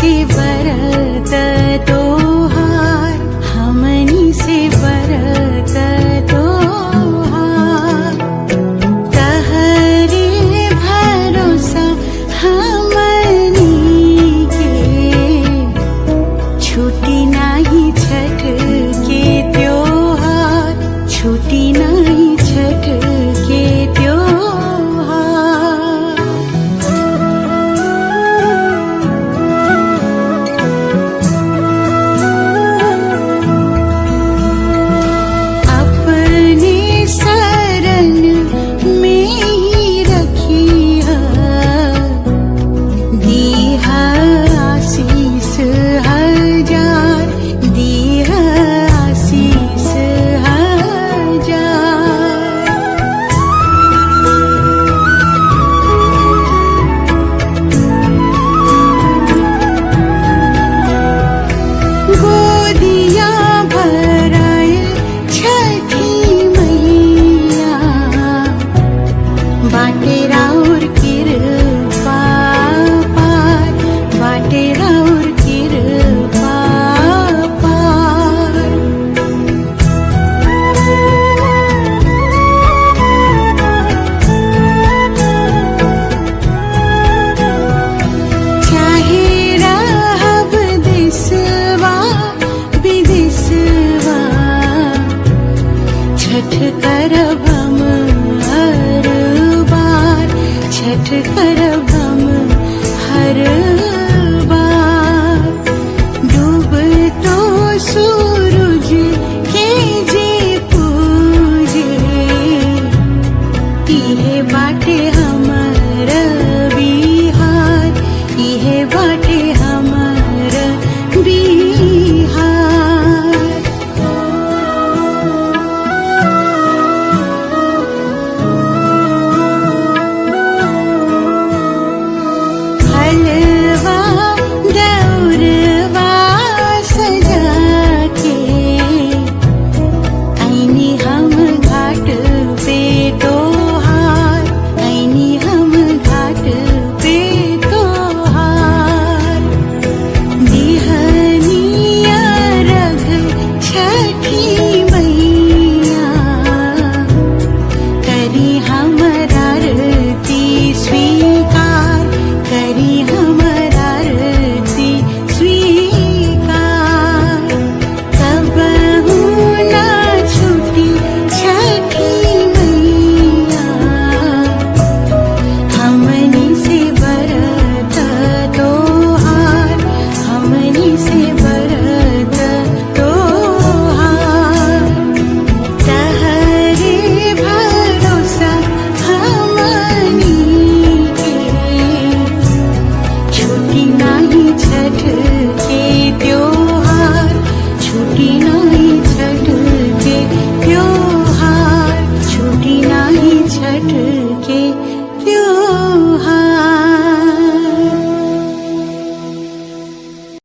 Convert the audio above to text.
से बरत तोहार, हमनी से बरत तोहार। तहरे भरोसा हमनी के, छुटी नाही छठ के त्योहार, छुटी नाही छठ के त्योहार। अपने शरण में ही रखिया, दीहा आशीष हजार, दीहा आशीष हजार। गोदिया भराए छठी मैया, बाटे राउर कृपा पार, बाटे राउर कृपा पार। चाहे रहब देशवा विदेशवा, छठ करब हम हर बार, छठ करब हम हर बार। डूबतो सूरज के जे पूजे, इहे बाटे हमर बिहार, इहे बाटे